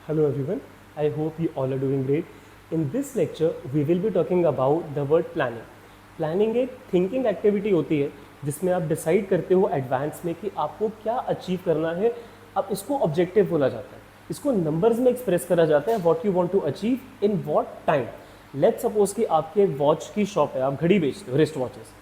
Hello everyone, I hope you all are doing great. In this lecture, we will be talking about the word planning. Planning एक thinking activity होती है जिसमें आप decide करते हो advance में कि आपको क्या अचीव करना है. अब इसको ऑब्जेक्टिव बोला जाता है, इसको नंबर्स में एक्सप्रेस करा जाता है. What you want to achieve in what time. Let's suppose कि आपके वॉच की शॉप है, आप घड़ी बेचते हो, रिस्ट वॉचेस.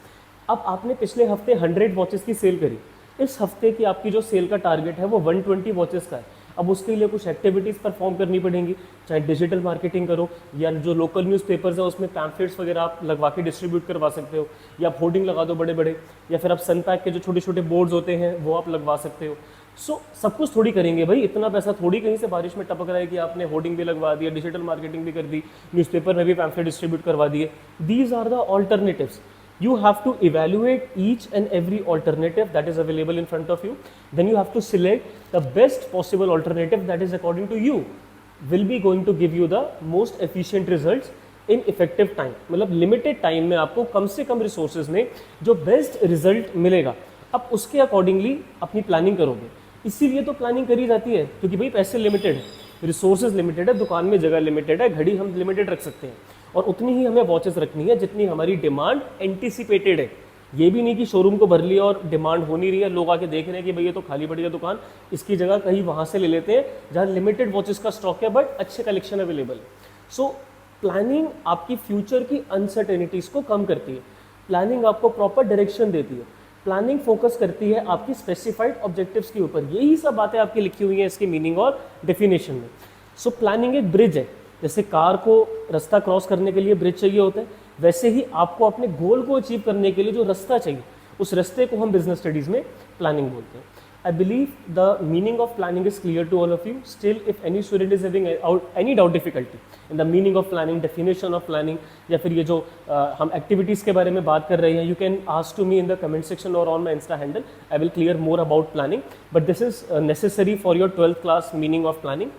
अब आपने पिछले हफ्ते 100 वॉचेस की सेल करी. इस हफ्ते की आपकी जो सेल का टारगेट है वो 120 वॉचेस का है. अब उसके लिए कुछ एक्टिविटीज़ परफॉर्म करनी पड़ेंगी, चाहे डिजिटल मार्केटिंग करो या जो लोकल न्यूज़पेपर्स है उसमें पैम्फलेट्स वगैरह आप लगवा के डिस्ट्रीब्यूट करवा सकते हो, या आप होर्डिंग लगा दो बड़े बड़े, या फिर आप सनपैक के जो छोटे छोटे बोर्ड्स होते हैं वो आप लगवा सकते हो. सो सब कुछ थोड़ी करेंगे भाई, इतना पैसा थोड़ी कहीं से बारिश में टपक रहा है कि आपने होर्डिंग भी लगवा दिया, डिजिटल मार्केटिंग भी कर दी, न्यूज़पेपर में भी पैम्फलेट डिस्ट्रीब्यूट करवा दिए. These are the alternatives. You have to evaluate each and every alternative that is available in front of you. Then you have to select the best possible alternative that is according to you will be going to give you the most efficient results in effective time. मतलब limited time में आपको कम से कम resources में जो best result मिलेगा, अब उसके accordingly अपनी planning करोगे. इसीलिए तो planning करी जाती है क्योंकि भाई पैसे लिमिटेड है, रिसोर्सेज लिमिटेड है, दुकान में जगह लिमिटेड है, घड़ी हम लिमिटेड रख सकते हैं, और उतनी ही हमें वॉचेस रखनी है जितनी हमारी डिमांड एंटिसिपेटेड है. ये भी नहीं कि शोरूम को भर लिया और डिमांड हो नहीं रही है, लोग आके देख रहे हैं कि भैया तो खाली पड़ी है दुकान, इसकी जगह कहीं वहाँ से ले लेते हैं जहाँ लिमिटेड वॉचेस का स्टॉक है बट अच्छे कलेक्शन अवेलेबल है. सो प्लानिंग आपकी फ्यूचर की अनसर्टेनिटीज़ को कम करती है. प्लानिंग आपको प्रॉपर डायरेक्शन देती है. प्लानिंग फोकस करती है आपकी स्पेसिफाइड ऑब्जेक्टिव्स के ऊपर. यही सब बातें आपकी लिखी हुई हैं इसके मीनिंग और डेफिनेशन में. सो प्लानिंग एक ब्रिज है. जैसे कार को रास्ता क्रॉस करने के लिए ब्रिज चाहिए होता है, वैसे ही आपको अपने गोल को अचीव करने के लिए जो रास्ता चाहिए, उस रास्ते को हम बिजनेस स्टडीज़ में प्लानिंग बोलते हैं. I believe the meaning of planning is clear to all of you. Still if any student is having any doubt difficulty in the meaning of planning, definition of planning, या फिर ये जो हम activities के बारे में बात कर रहे हैं, you can ask to me in the comment section और on my insta handle. I will clear more about planning, but this is necessary for your 12th class meaning of planning.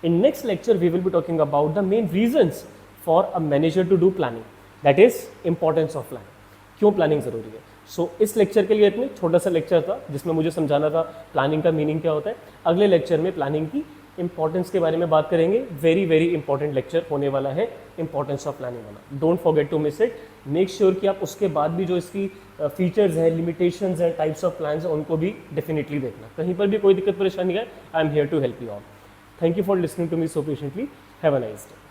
In next lecture, we will be talking about the main reasons for a manager to do planning. That is importance of planning. क्यों planning ज़रूरी है. सो इस lecture के लिए इतने छोटा सा lecture था जिसमें मुझे समझाना था प्लानिंग का मीनिंग क्या होता है. अगले लेक्चर में प्लानिंग की इंपॉर्टेंस के बारे में बात करेंगे. वेरी वेरी इंपॉर्टेंट लेक्चर होने वाला है इंपॉर्टेंस ऑफ प्लानिंग वाला. Don't forget to miss it. Make sure कि आप उसके बाद भी जो इसकी फीचर्स हैं, लिमिटेशंस हैं, टाइप्स ऑफ प्लान्स हैं, उनको भी डेफिनेटली देखना. कहीं पर भी कोई दिक्कत परेशानी है, I am here to help you all. Thank you for listening to me so patiently. Have a nice day.